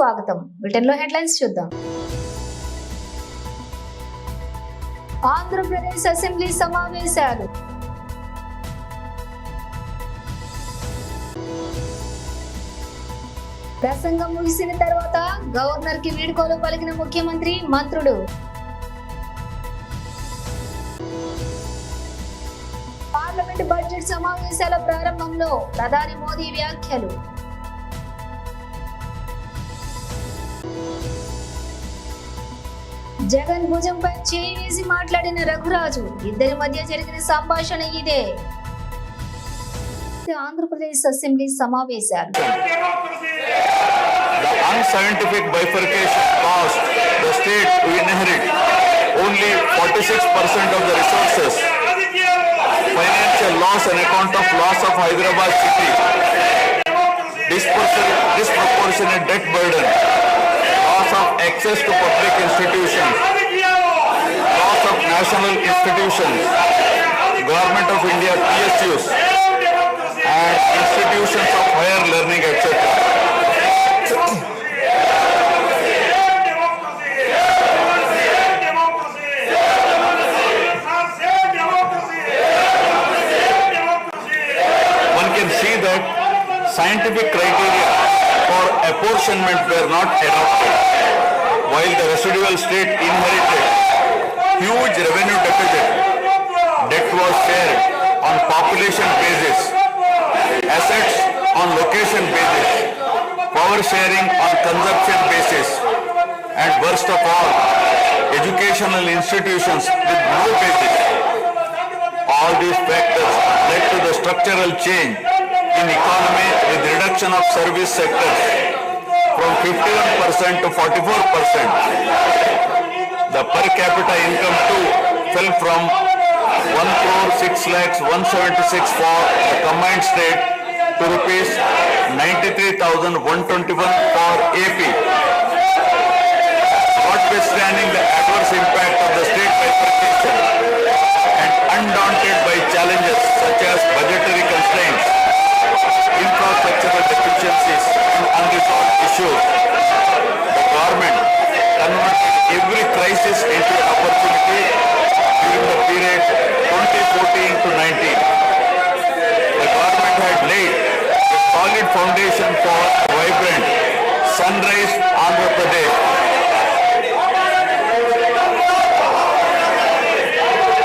స్వాగతం. బ్రిటన్లో హెడ్లైన్స్ చూద్దాం. ఆంధ్రప్రదేశ్ అసెంబ్లీ సమావేశాలు. ప్రసంగం ముగిసిన తర్వాత గవర్నర్ కి వీడ్కోలు పలికిన ముఖ్యమంత్రి, మంత్రులు. పార్లమెంట్ బడ్జెట్ సమావేశాల ప్రారంభంలో ప్రధాని మోదీ వ్యాఖ్యలు. జగన్ భుజంపై చేయి వేసి మాట్లాడిన రఘురాజు. ఇద్దరి మధ్య జరిగిన సంభాషణ ఇదే. ఆంధ్రప్రదేశ్ అసెంబ్లీ సమావేశాలు. The unscientific bifurcation caused the state to inherit only 46% of the resources, financial loss on account of loss of Hyderabad city, disproportionate debt burden, loss of access to public institutions, loss of national institutions, Government of India PSUs, and institutions of higher learning, etc. One can see that scientific criteria for apportionment were not adopted, while the residual state inherited huge revenue deficit. Debt was shared on population basis, assets on location basis, power sharing on consumption basis, and worst of all, educational institutions with no basis. All these factors led to the structural change in economy with reduction of service sectors from 51% to 44%. The per capita income too fell from 1,06,176 for the combined state to rupees 93,121 for AP. Notwithstanding the adverse impact of the state bifurcation and undaunted by challenges such as budgetary constraints, infrastructural deficiencies and unresolved issues, the government converted every crisis into an opportunity during the period 2014 to 19. The government had laid a solid foundation for a vibrant sunrise Andhra Pradesh.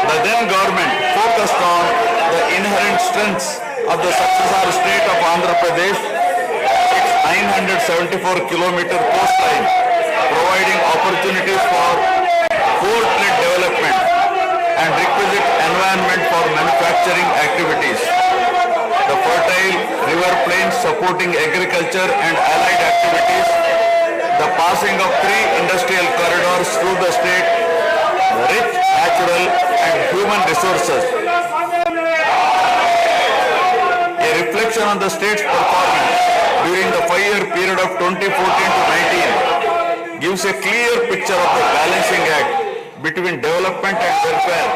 The then government focused on the inherent strengths of the successor state of Andhra Pradesh, its 974-kilometer coastline, providing opportunities for port-led development and requisite environment for manufacturing activities. The fertile river plains supporting agriculture and allied activities, the passing of 3 industrial corridors through the state, the rich natural and human resources. A reflection on the state's performance during the 5-year period of 2014 to 19 gives a clear picture of the balancing act between development and welfare.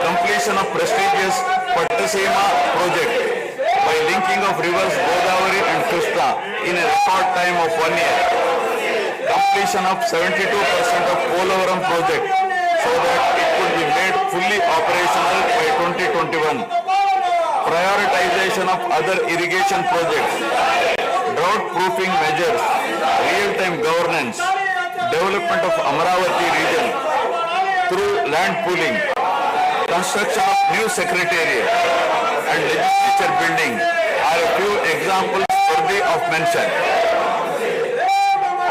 Completion of prestigious Pattasima project by linking of rivers Godavari and Krishna in a record time of 1 year. Completion of 72% of Polavaram project so that it could be made fully operational by 2021. Prioritization of other irrigation projects, drought proofing measures, real-time governance, development of Amaravati region through land pooling, construction of new secretariat and legislature building are a few examples worthy of mention.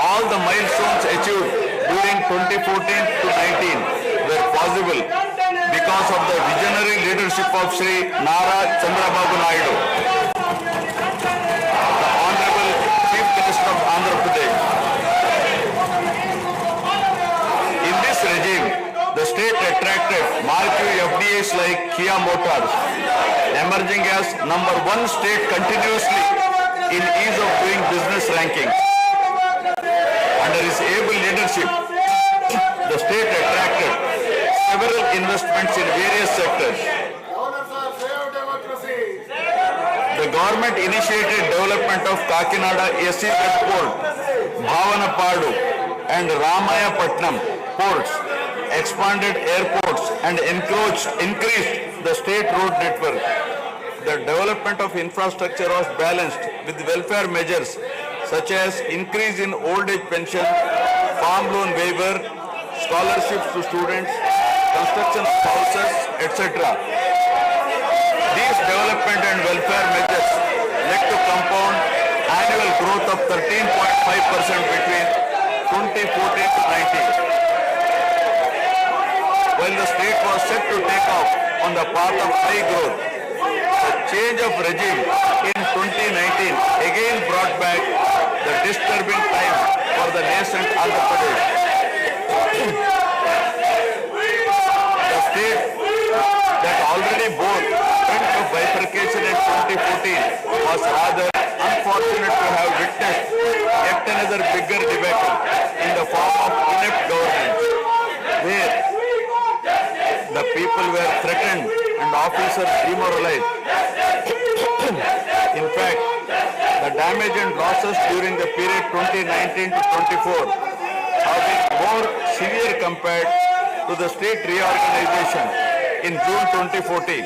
All the milestones achieved during 2014 to 19 were possible because of the visionary leadership of Sri Nara Chandrababu Naidu, the Honorable Chief Minister of Andhra Pradesh. In this regime, the state attracted marquee FDIs like Kia Motors, emerging as #1 state continuously in ease of doing business rankings. Under his able leadership, the state attracted several investments in various sectors. The government initiated development of Kakinada SEZ Port Bhavanapadu and Ramayapatnam ports, expanded airports and increased the state road network. The development of infrastructure was balanced with welfare measures such as increase in old age pension, farm loan waiver, scholarships to students, construction of houses, etc. These development and welfare measures led to compound annual growth of 13.5% between 2014 to 19. While the state was set to take off on the path of high growth, the change of regime in 2019 again brought back the disturbing time for the nascent Andhra Pradesh. The state that already bore trend of bifurcation in 2014 was rather unfortunate to have witnessed yet another bigger debacle in the form of inept governance, where the people were threatened and officers demoralized. In fact, the damage and losses during the period 2019 to 24 have been more severe compared to the state reorganization in June 2014.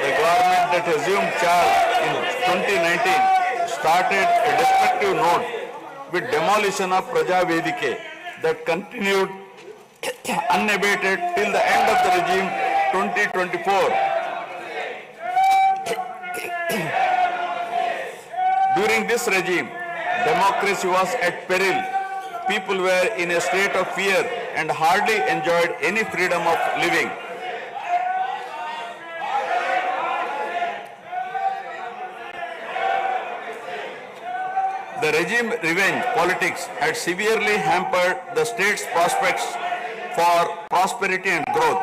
The government that assumed charge in 2019 started a destructive note with demolition of Praja Vedike that continued unabated till the end of the regime 2024. During this regime, democracy was at peril. People were in a state of fear and hardly enjoyed any freedom of living. The regime revenge politics had severely hampered the state's prospects for prosperity and growth.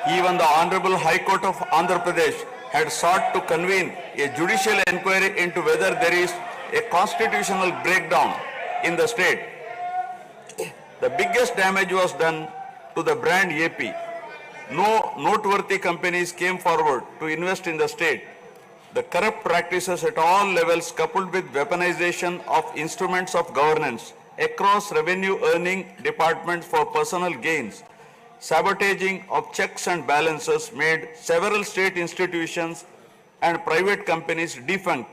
Even the Honorable High Court of Andhra Pradesh had sought to convene a judicial inquiry into whether there is a constitutional breakdown in the state. The biggest damage was done to the brand AP. No noteworthy companies came forward to invest in the state. The corrupt practices at all levels, coupled with weaponization of instruments of governance across revenue earning departments for personal gains, sabotaging of checks and balances made several state institutions and private companies defunct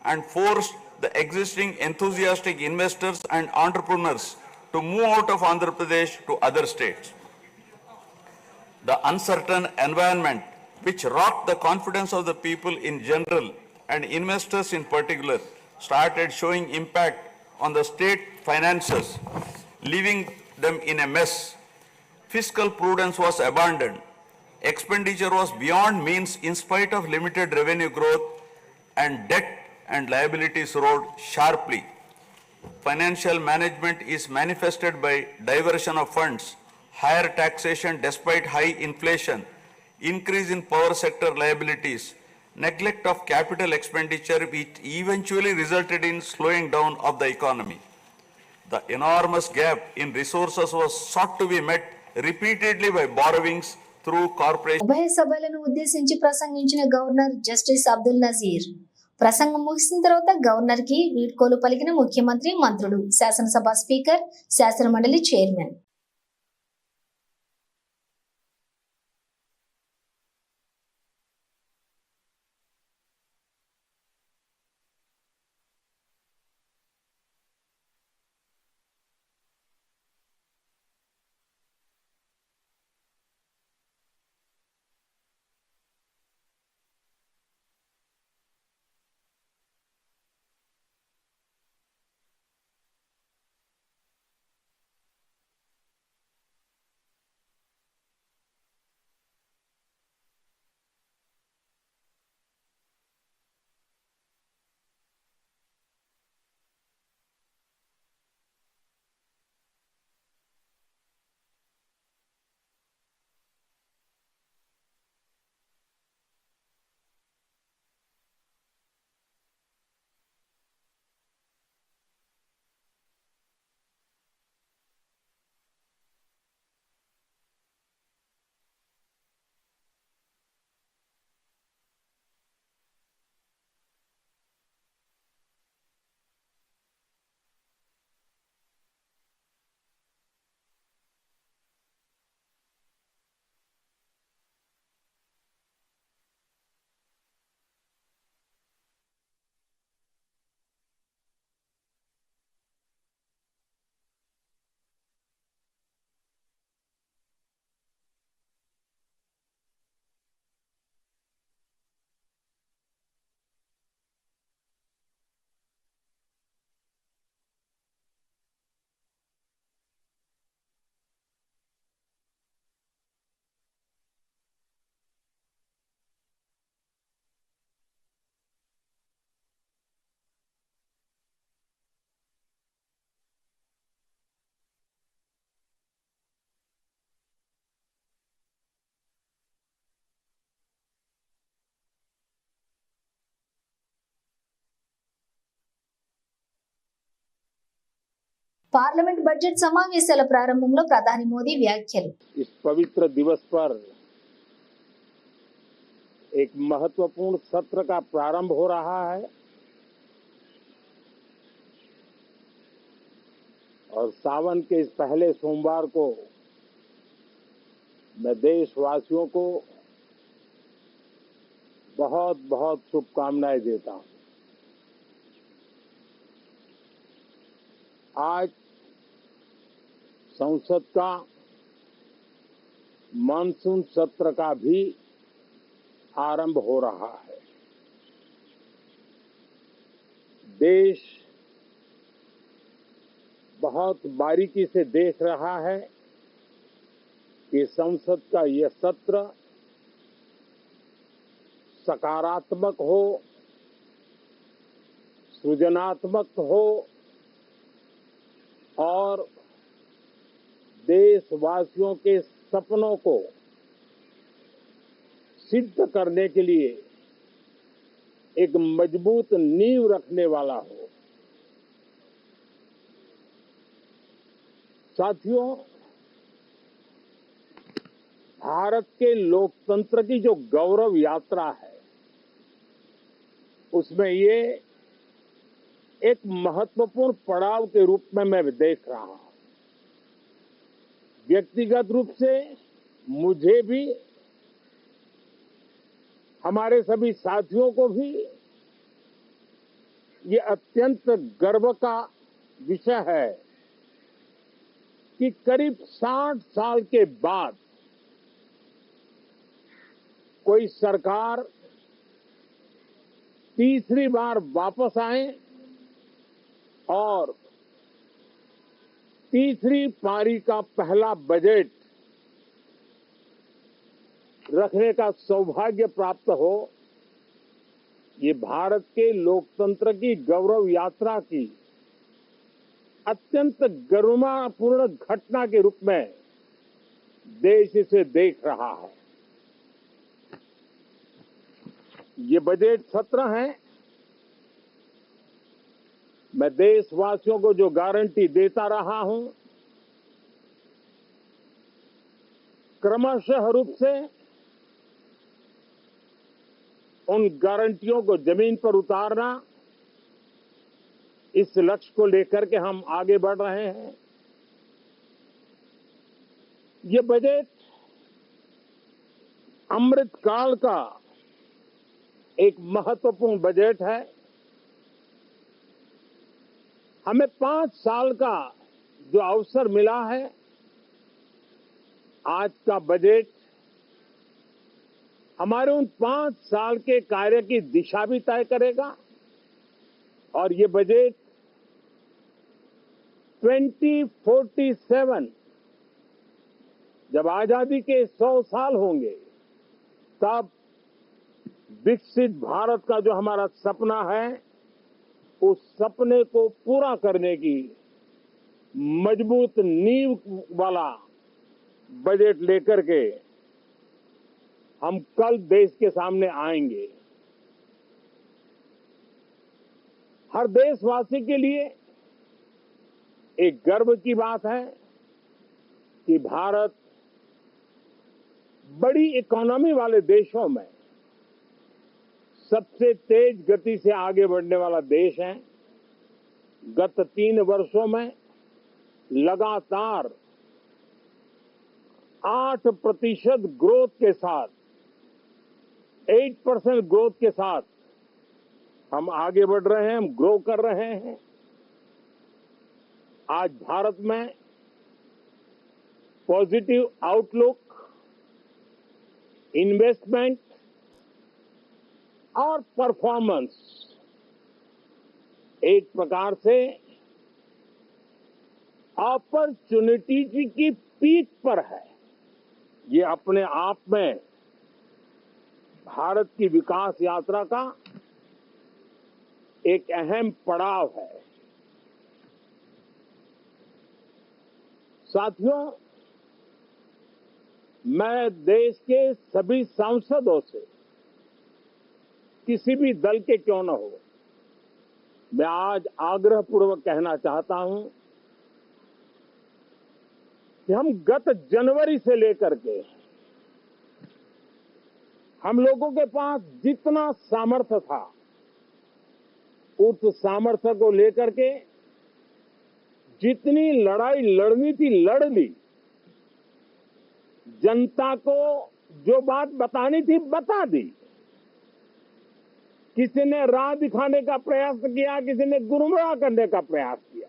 and forced the existing enthusiastic investors and entrepreneurs to move out of Andhra Pradesh to other states. The uncertain environment which rocked the confidence of the people in general and investors in particular started showing impact on the state finances, leaving them in a mess. Fiscal prudence was abandoned. Expenditure was beyond means in spite of limited revenue growth, and debt and liabilities rose sharply. Financial management is manifested by diversion of funds, higher taxation despite high inflation, increase in power sector liabilities, neglect of capital expenditure, which eventually resulted in slowing down of the economy. The enormous gap in resources was sought to be met repeatedly by borrowings through corporations. ఉభయ సభలను ఉద్దేశించి ప్రసంగించిన governor justice Abdul Nazir ప్రసంగం ముగిసిన తర్వాత governor కి వీడ్కోలు పలికిన ముఖ్యమంత్రి, మంత్రులు, శాసనసభ స్పీకర్, శాసనమండలి చైర్మన్. పార్లమెంట్ బడ్జెట్ సమావేశాల ప్రారంభంలో ప్రధాని మోదీ వ్యాఖ్యలు. इस पवित्र दिवस पर एक महत्वपूर्ण सत्र का प्रारंभ हो रहा है और सावन के इस पहले सोमवार को मैं देशवासियों को बहुत बहुत शुभकामनाएं देता हूं। आज संसद का मानसून सत्र का भी आरंभ हो रहा है। देश बहुत बारीकी से देख रहा है कि संसद का यह सत्र सकारात्मक हो, सृजनात्मक हो और देशवासियों के सपनों को सिद्ध करने के लिए एक मजबूत नींव रखने वाला हो। साथियों, भारत के लोकतंत्र की जो गौरव यात्रा है उसमें ये एक महत्वपूर्ण पड़ाव के रूप में मैं देख रहा हूं। व्यक्तिगत रूप से मुझे भी, हमारे सभी साथियों को भी ये अत्यंत गर्व का विषय है कि करीब 60 साल के बाद कोई सरकार तीसरी बार वापस आए और तीसरी पारी का पहला बजट रखने का सौभाग्य प्राप्त हो। ये भारत के लोकतंत्र की गौरव यात्रा की अत्यंत गरिमापूर्ण घटना के रूप में देश इसे देख रहा है। ये बजट सत्र है, मैं देशवासियों को जो गारंटी देता रहा हूं, क्रमशः रूप से उन गारंटियों को जमीन पर उतारना, इस लक्ष्य को लेकर के हम आगे बढ़ रहे हैं। ये बजट अमृत काल का एक महत्वपूर्ण बजट है। हमें 5 साल का जो अवसर मिला है, आज का बजट हमारे उन 5 साल के कार्य की दिशा भी तय करेगा और ये बजट 2047 जब आजादी के 100 साल होंगे तब विकसित भारत का जो हमारा सपना है, उस सपने को पूरा करने की मजबूत नींव वाला बजट लेकर के हम कल देश के सामने आएंगे। हर देशवासी के लिए एक गर्व की बात है कि भारत बड़ी इकोनॉमी वाले देशों में सबसे तेज गति से आगे बढ़ने वाला देश है। गत 3 वर्षों में लगातार 8% ग्रोथ के साथ, 8% ग्रोथ के साथ हम आगे बढ़ रहे हैं, हम ग्रो कर रहे हैं। आज भारत में पॉजिटिव आउटलुक, इन्वेस्टमेंट और परफॉर्मेंस एक प्रकार से अपॉर्चुनिटी की पीक पर है। ये अपने आप में भारत की विकास यात्रा का एक अहम पड़ाव है। साथियों, मैं देश के सभी सांसदों से, किसी भी दल के क्यों न हो, मैं आज आग्रह पूर्वक कहना चाहता हूं कि हम गत जनवरी से लेकर के हम लोगों के पास जितना सामर्थ्य था उस सामर्थ्य को लेकर के जितनी लड़ाई लड़नी थी लड़ ली। जनता को जो बात बतानी थी बता दी। किसी ने राह दिखाने का प्रयास किया, किसी ने गुमराह करने का प्रयास किया,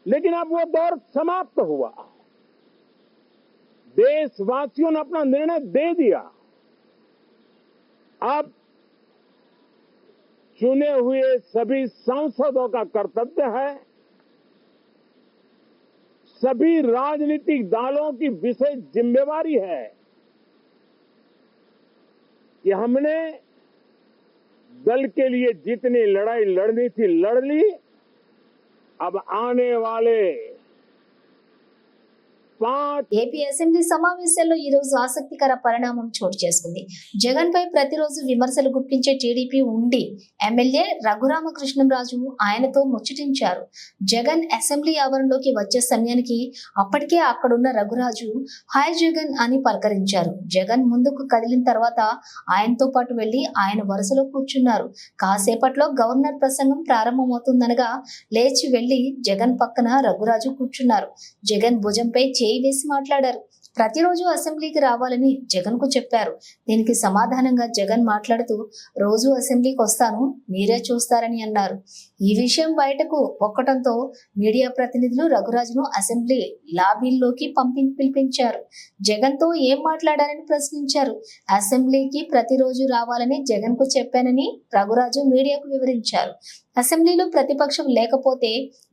लेकिन अब वो दौर समाप्त हुआ। देशवासियों ने अपना निर्णय दे दिया। अब चुने हुए सभी सांसदों का कर्तव्य है, सभी राजनीतिक दलों की विशेष जिम्मेवारी है कि हमने दल के लिए जितनी लड़ाई लड़नी थी लड़ ली। अब आने वाले 5 ఏపీ అసెంబ్లీ సమావేశాల్లో ఈ రోజు ఆసక్తికర పరిణామం చోటు చేసుకుంది. జగన్ పై ప్రతిరోజు విమర్శలు గుప్పించే టీడీపీ ఉండి ఎమ్మెల్యే రఘురామకృష్ణంరాజు ఆయనతో ముచ్చటించారు. జగన్ అసెంబ్లీ ఆవరణలోకి వచ్చే సమయానికి అప్పటికే అక్కడున్న రఘురాజు హాయ్ జగన్ అని పలకరించారు. జగన్ ముందుకు కదిలిన తర్వాత ఆయనతో పాటు వెళ్లి ఆయన వరుసలో కూర్చున్నారు. కాసేపట్లో గవర్నర్ ప్రసంగం ప్రారంభమవుతుందనగా లేచి వెళ్లి జగన్ పక్కన రఘురాజు కూర్చున్నారు. జగన్ భుజంపై వేసి మాట్లాడారు. ప్రతిరోజు అసెంబ్లీకి రావాలని జగన్ కు చెప్పారు. దీనికి సమాధానంగా జగన్ మాట్లాడుతూ రోజు అసెంబ్లీకి వస్తాను, మీరే చూస్తారని అన్నారు. ఈ విషయం బయటకు పొక్కటంతో మీడియా ప్రతినిధులు రఘురాజును అసెంబ్లీ లాబీల్లోకి పిలిపించారు. జగన్ తో ఏం మాట్లాడారని ప్రశ్నించారు. అసెంబ్లీకి ప్రతిరోజు రావాలని జగన్ కు చెప్పానని రఘురాజు మీడియాకు వివరించారు. అసెంబ్లీలో ప్రతిపక్షం లేకపోతే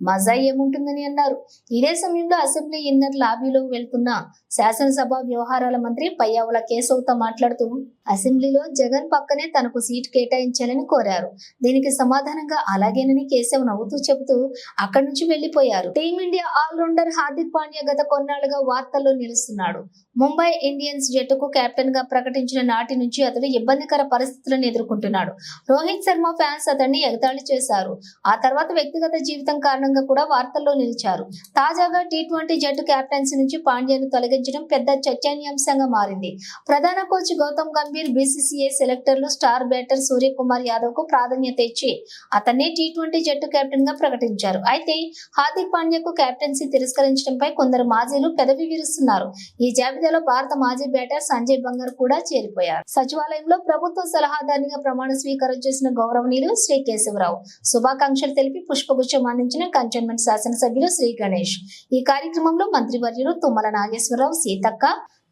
మజా ఏముంటుందని అన్నారు. ఇదే సమయంలో అసెంబ్లీ ఇన్నర్ లాబీలో వెళ్తున్న శాసనసభ వ్యవహారాల మంత్రి పయ్యావుల కేశవ్తో మాట్లాడుతూ అసెంబ్లీలో జగన్ పక్కనే తనకు సీటు కేటాయించాలని కోరారు. దీనికి సమాధానంగా అలాగేనని కేశవ్ నవ్వుతూ చెబుతూ అక్కడి నుంచి వెళ్లిపోయారు. టీమిండియా ఆల్రౌండర్ హార్దిక్ పాండ్యా గత కొన్నాళ్లుగా వార్తల్లో నిలుస్తున్నాడు. ముంబై ఇండియన్స్ జట్టుకు కెప్టెన్ గా ప్రకటించిన నాటి నుంచి అతడు ఇబ్బందికర పరిస్థితులను ఎదుర్కొంటున్నాడు. రోహిత్ శర్మ ఫ్యాన్స్ అతన్ని ఎగతాళి చేశారు. ఆ తర్వాత వ్యక్తిగత జీవితం కారణంగా కూడా వార్తల్లో నిలిచారు. తాజాగా టీ20 జట్టు కెప్టెన్సీ నుంచి పాండ్యాను తొలగించడం పెద్ద చర్చనీయాంశంగా మారింది. ప్రధాన కోచ్ గౌతమ్ గంభీర్, బీసీసీఐ సెలెక్టర్లు స్టార్ బ్యాటర్ సూర్యకుమార్ యాదవ్ కు ప్రాధాన్యత ఇచ్చి అతన్ని టీ20 జట్టు కెప్టెన్ గా ప్రకటించారు. అయితే హార్దిక్ పాండ్యాకు కెప్టెన్సీ తిరస్కరించడంపై కొందరు మాజీలు పెదవి విరుస్తున్నారు. ఈ జాబితాలో భారత మాజీ బ్యాటర్ సంజయ్ బంగర్ కూడా చేరిపోయారు. సచివాలయంలో ప్రభుత్వ సలహాదారునిగా ప్రమాణ స్వీకారం చేసిన గౌరవనీయులు శ్రీ కేశవరావు శుభాకాంక్షలు తెలిపి పుష్పగుచ్చం అందించిన కంటోన్మెంట్ శాసనసభ్యులు శ్రీ గణేష్. ఈ కార్యక్రమంలో మంత్రివర్యులు తుమ్మల నాగేశ్వరరావు, సీతక్క,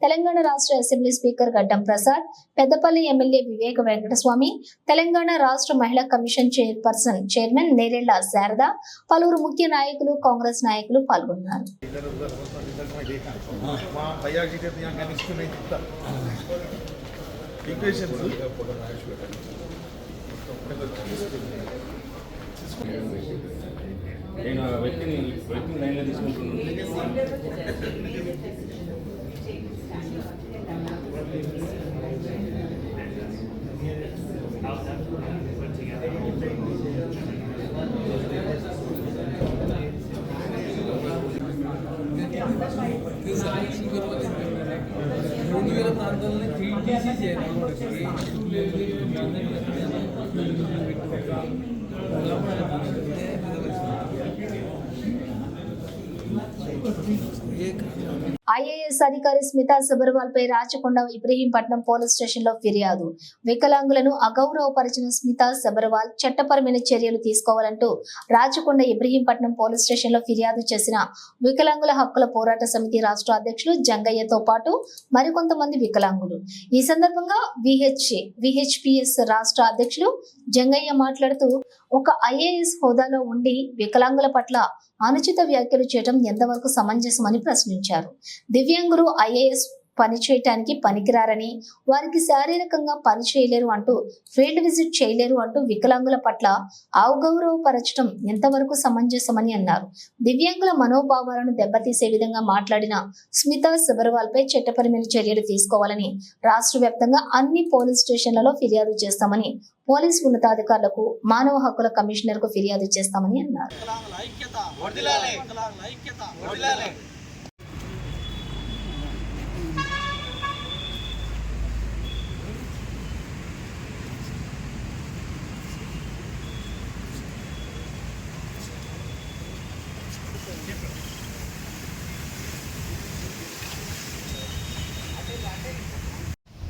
తెలంగాణ రాష్ట్ర అసెంబ్లీ స్పీకర్ గడ్డం ప్రసాద్, పెద్దపల్లి ఎమ్మెల్యే వివేక వెంకటస్వామి, తెలంగాణ రాష్ట్ర మహిళా కమిషన్ చైర్మన్ నేరెళ్ల శారద, పలువురు ముఖ్య నాయకులు, కాంగ్రెస్ నాయకులు పాల్గొన్నారు. ఐఏఎస్ అధికారి స్మితా సబర్వాల్ పై రాచకొండ ఇబ్రహీంపట్నం పోలీస్ స్టేషన్ లో ఫిర్యాదు. వికలాంగులను అగౌరవపరిచిన స్మితా సబర్వాల్ చట్టపరమైన చర్యలు తీసుకోవాలంటూ రాచకొండ ఇబ్రహీంపట్నం పోలీస్ స్టేషన్ లో ఫిర్యాదు చేసిన వికలాంగుల హక్కుల పోరాట సమితి రాష్ట్ర అధ్యక్షులు జంగయ్యతో పాటు మరికొంతమంది వికలాంగులు. ఈ సందర్భంగా విహెచ్పిఎస్ రాష్ట్ర అధ్యక్షులు జంగయ్య మాట్లాడుతూ ఒక ఐఏఎస్ హోదాలో ఉండి వికలాంగుల పట్ల అనుచిత వ్యాఖ్యలు చేయడం ఎంతవరకు సమంజసమని ప్రశ్నించారు. దివ్యాంగులు ఐఏఎస్ పని చేయటానికి పనికిరారని, వారికి శారీరకంగా పని చేయలేరు అంటూ, ఫీల్డ్ విజిట్ చేయలేరు అంటూ వికలాంగుల పట్ల అవగౌరవపరచడం ఎంతవరకు సమంజసమని అన్నారు. దివ్యాంగుల మనోభావాలను దెబ్బతీసే విధంగా మాట్లాడిన స్మితా సబర్వాల్ పై చట్టపరమైన చర్యలు తీసుకోవాలని రాష్ట్ర వ్యాప్తంగా అన్ని పోలీస్ స్టేషన్లలో ఫిర్యాదు చేస్తామని, పోలీస్ ఉన్నతాధికారులకు, మానవ హక్కుల కమిషనర్ కు ఫిర్యాదు చేస్తామని అన్నారు.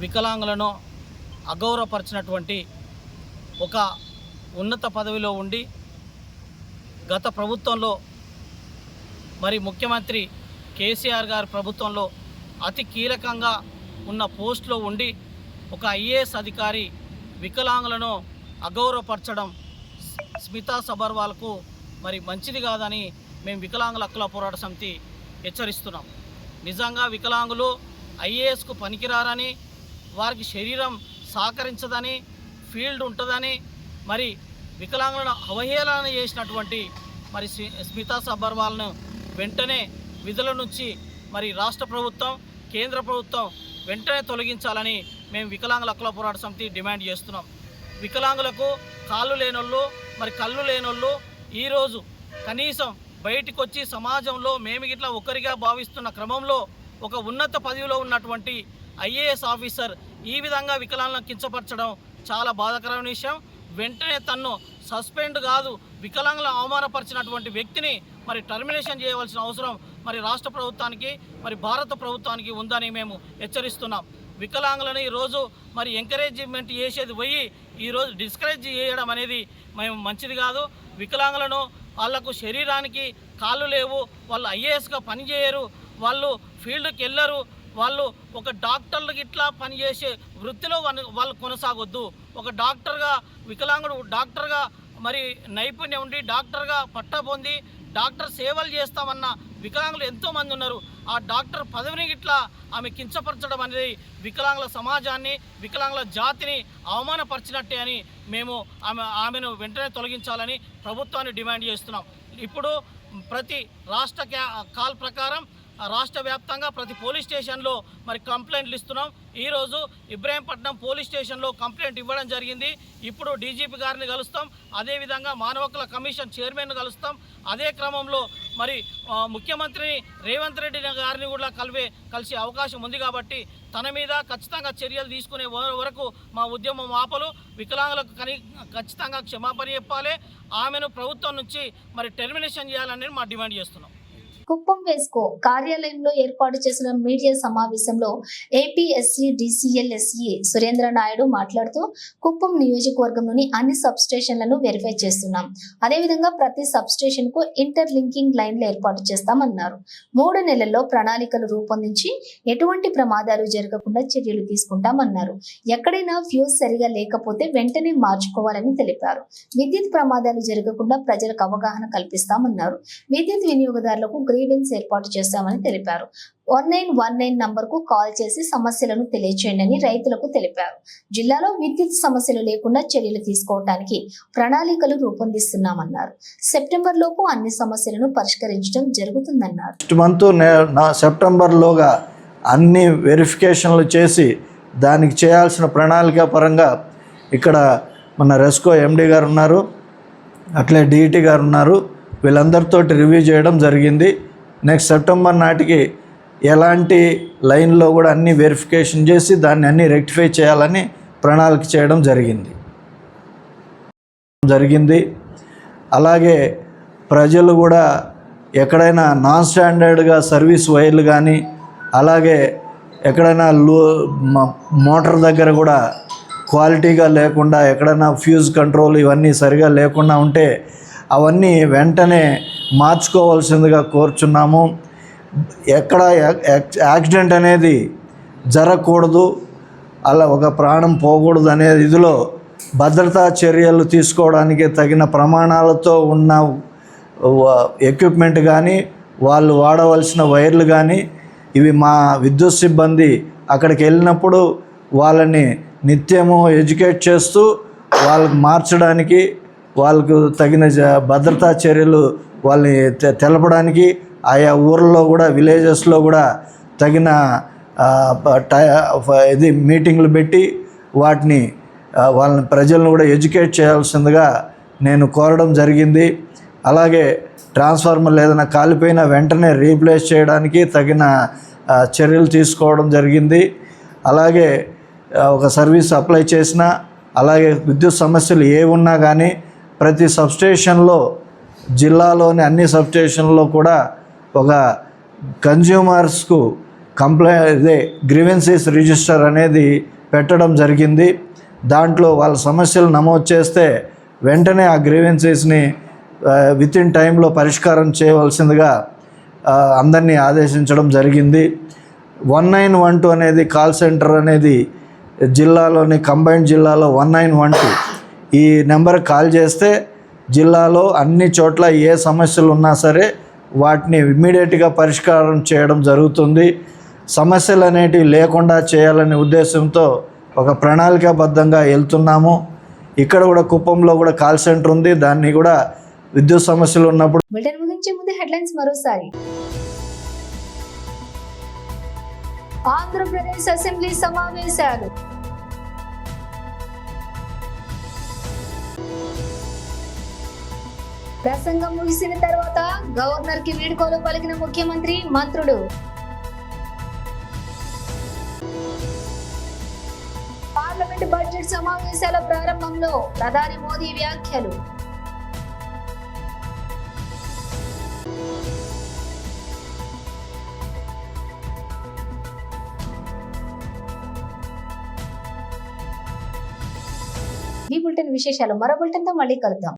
వికలాంగులను అగౌరవపరిచినటువంటి ఒక ఉన్నత పదవిలో ఉండి గత ప్రభుత్వంలో మరి ముఖ్యమంత్రి కేసీఆర్ గారి ప్రభుత్వంలో అతి కీలకంగా ఉన్న పోస్టులో ఉండి ఒక ఐఏఎస్ అధికారి వికలాంగులను అగౌరవపరచడం స్మితా సబర్వాల్కు మరి మంచిది కాదని మేము వికలాంగుల హక్కుల పోరాట సమితి హెచ్చరిస్తున్నాం. నిజంగా వికలాంగులు ఐఏఎస్కు పనికిరారని, వారికి శరీరం సహకరించదని, ఫీల్డ్ ఉంటుందని మరి వికలాంగులను అవహేళన చేసినటువంటి మరి స్మితా సబర్వాల్ను వెంటనే విధుల నుంచి మరి రాష్ట్ర ప్రభుత్వం, కేంద్ర ప్రభుత్వం వెంటనే తొలగించాలని మేము వికలాంగుల హక్కుల పోరాట సమితి డిమాండ్ చేస్తున్నాం. వికలాంగులకు కాళ్ళు లేనోళ్ళు, మరి కళ్ళు లేనోళ్ళు ఈరోజు కనీసం బయటికి వచ్చి సమాజంలో మేము ఇట్లా ఒకరిగా భావిస్తున్న క్రమంలో ఒక ఉన్నత పదవిలో ఉన్నటువంటి ఐఏఎస్ ఆఫీసర్ ఈ విధంగా వికలాంగులను కించపరచడం చాలా బాధాకరమైన విషయం. వెంటనే తన్ను సస్పెండ్ కాదు, వికలాంగులను అవమానపరిచినటువంటి వ్యక్తిని మరి టర్మినేషన్ చేయవలసిన అవసరం మరి రాష్ట్ర ప్రభుత్వానికి, మరి భారత ప్రభుత్వానికి ఉందని మేము హెచ్చరిస్తున్నాం. వికలాంగులను ఈరోజు మరి ఎంకరేజ్మెంట్ చేసేది పోయి ఈరోజు డిస్కరేజ్ చేయడం అనేది మేము మంచిది కాదు. వికలాంగులను వాళ్లకు శరీరానికి కాళ్ళు లేవు, వాళ్ళు ఐఏఎస్గా పనిచేయరు, వాళ్ళు ఫీల్డ్కి వెళ్ళరు, వాళ్ళు ఒక డాక్టర్లకి ఇట్లా పనిచేసే వృత్తిలో వాళ్ళు కొనసాగొద్దు. ఒక డాక్టర్గా వికలాంగుడు డాక్టర్గా మరి నైపుణ్యం ఉండి డాక్టర్గా పట్టా పొంది డాక్టర్ సేవలు చేస్తామన్న వికలాంగులు ఎంతోమంది ఉన్నారు. ఆ డాక్టర్ పదవిని ఇట్లా ఆమె కించపరచడం అనేది వికలాంగుల సమాజాన్ని, వికలాంగుల జాతిని అవమానపరిచినట్టే అని మేము ఆమెను వెంటనే తొలగించాలని ప్రభుత్వాన్ని డిమాండ్ చేస్తున్నాం. ఇప్పుడు ప్రతి రాష్ట్ర కాల్ ప్రకారం రాష్ట్ర వ్యాప్తంగా ప్రతి పోలీస్ స్టేషన్లో మరి కంప్లైంట్లు ఇస్తున్నాం. ఈరోజు ఇబ్రాహీంపట్నం పోలీస్ స్టేషన్లో కంప్లైంట్ ఇవ్వడం జరిగింది. ఇప్పుడు డీజీపీ గారిని కలుస్తాం, అదేవిధంగా మానవ హక్కుల కమిషన్ చైర్మన్ కలుస్తాం. అదే క్రమంలో మరి ముఖ్యమంత్రి రేవంత్ రెడ్డి గారిని కూడా కలిసే అవకాశం ఉంది. కాబట్టి తన మీద ఖచ్చితంగా చర్యలు తీసుకునే వరకు మా ఉద్యమం ఆపలు. వికలాంగులకు ఖచ్చితంగా క్షమాపణ చెప్పాలి. ఆమెను ప్రభుత్వం నుంచి మరి టెర్మినేషన్ చేయాలని మా డిమాండ్ చేస్తున్నాం. కుప్పం వేస్కో కార్యాలయంలో ఏర్పాటు చేసిన మీడియా సమావేశంలో ఏపీఎస్సీ DCL/SE సురేంద్ర నాయుడు మాట్లాడుతూ, కుప్పం నియోజకవర్గంలోని అన్ని సబ్ స్టేషన్లను వెరిఫై చేస్తున్నాం. అదేవిధంగా ప్రతి సబ్ స్టేషన్ కు ఇంటర్ లింకింగ్ లైన్లు ఏర్పాటు చేస్తామన్నారు. 3 నెలల్లో ప్రణాళికలు రూపొందించి ఎటువంటి ప్రమాదాలు జరగకుండా చర్యలు తీసుకుంటామన్నారు. ఎక్కడైనా ఫ్యూజ్ సరిగా లేకపోతే వెంటనే మార్చుకోవాలని తెలిపారు. విద్యుత్ ప్రమాదాలు జరగకుండా ప్రజలకు అవగాహన కల్పిస్తామన్నారు. విద్యుత్ వినియోగదారులకు గ్రీవెన్స్ ఏర్పాటు చేస్తామని తెలిపారు. 1919 నంబర్కు కాల్ చేసి సమస్యలను తెలియచేయండి రైతులకు తెలిపారు. జిల్లాలో విద్యుత్ సమస్యలు లేకుండా చర్యలు తీసుకోవడానికి ప్రణాళికలు రూపొందిస్తున్నామన్నారు. సెప్టెంబర్ లోపు అన్ని సమస్యలను పరిష్కరించడం జరుగుతుందన్నారు. సెప్టెంబర్లోగా అన్ని వెరిఫికేషన్లు చేసి దానికి చేయాల్సిన ప్రణాళిక పరంగా ఇక్కడ మన రెస్కో MD గారు ఉన్నారు, అట్లే DET గారు ఉన్నారు. వీళ్ళందరితో రివ్యూ చేయడం జరిగింది. నెక్స్ట్ సెప్టెంబర్ నాటికి ఎలాంటి లైన్లో కూడా అన్ని వెరిఫికేషన్ చేసి దాన్ని అన్ని రెక్టిఫై చేయాలని ప్రణాళిక చేయడం జరిగింది. అలాగే ప్రజలు కూడా ఎక్కడైనా నాన్ స్టాండర్డ్గా సర్వీస్ వైర్లు కానీ, అలాగే ఎక్కడైనా మోటార్ దగ్గర కూడా క్వాలిటీగా లేకుండా, ఎక్కడైనా ఫ్యూజ్ కంట్రోల్ ఇవన్నీ సరిగా లేకుండా ఉంటే అవన్నీ వెంటనే మార్చుకోవాల్సిందిగా కోరుచున్నాము. ఎక్కడ యాక్సిడెంట్ అనేది జరగకూడదు, అలా ఒక ప్రాణం పోకూడదు అనే ఇదిలో భద్రతా చర్యలు తీసుకోవడానికి తగిన ప్రమాణాలతో ఉన్న ఎక్విప్మెంట్ కానీ, వాళ్ళు వాడవలసిన వైర్లు కానీ ఇవి మా విద్యుత్ సిబ్బంది అక్కడికి వెళ్ళినప్పుడు వాళ్ళని నిత్యము ఎడ్యుకేట్ చేస్తూ వాళ్ళకి మార్చడానికి, వాళ్ళకు తగిన భద్రతా చర్యలు వాళ్ళని తెలపడానికి ఆయా ఊర్లో కూడా విలేజెస్లో కూడా తగిన ఇది మీటింగ్లు పెట్టి వాటిని వాళ్ళని ప్రజలను కూడా ఎడ్యుకేట్ చేయాల్సిందిగా నేను కోరడం జరిగింది. అలాగే ట్రాన్స్ఫార్మర్లు ఏదైనా కాలిపోయినా వెంటనే రీప్లేస్ చేయడానికి తగిన చర్యలు తీసుకోవడం జరిగింది. అలాగే ఒక సర్వీస్ అప్లై చేసినా, అలాగే విద్యుత్ సమస్యలు ఏ ఉన్నా కానీ ప్రతి సబ్స్టేషన్లో, జిల్లాలోని అన్ని సబ్స్టేషన్లో కూడా ఒక కన్జ్యూమర్స్కు గ్రీవెన్సీస్ రిజిస్టర్ అనేది పెట్టడం జరిగింది. దాంట్లో వాళ్ళ సమస్యలు నమోదు చేస్తే వెంటనే ఆ గ్రీవెన్సీస్ని వితిన్ టైంలో పరిష్కారం చేయవలసిందిగా అందరినీ ఆదేశించడం జరిగింది. 1912 అనేది కాల్ సెంటర్ అనేది జిల్లాలోని కంబైన్డ్ జిల్లాలో 1912 ఈ నెంబర్ కాల్ చేస్తే జిల్లాలో అన్ని చోట్ల ఏ సమస్యలు ఉన్నా సరే వాటిని ఇమ్మీడియట్గా పరిష్కారం చేయడం జరుగుతుంది. సమస్యలు అనేటివి లేకుండా చేయాలనే ఉద్దేశంతో ఒక ప్రణాళికాబద్ధంగా వెళ్తున్నాము. ఇక్కడ కూడా కుప్పంలో కూడా కాల్ సెంటర్ ఉంది. దాన్ని కూడా విద్యుత్ సమస్యలు ఉన్నప్పుడు. బులెటిన్ ముగించే ముందు హెడ్లైన్స్ మరోసారి. ఆంధ్రప్రదేశ్ అసెంబ్లీ సమావేశాలు. ప్రసంగం ముగిసిన తర్వాత గవర్నర్ కి వీడ్కోలు పలికిన ముఖ్యమంత్రి, మంత్రులు. పార్లమెంట్ బడ్జెట్ సమావేశాల ప్రారంభంలో ప్రధాని మోదీ వ్యాఖ్యలు. ఈ బులెటిన్ విశేషాలు మరో బులెటిన్తో మళ్ళీ కలుద్దాం.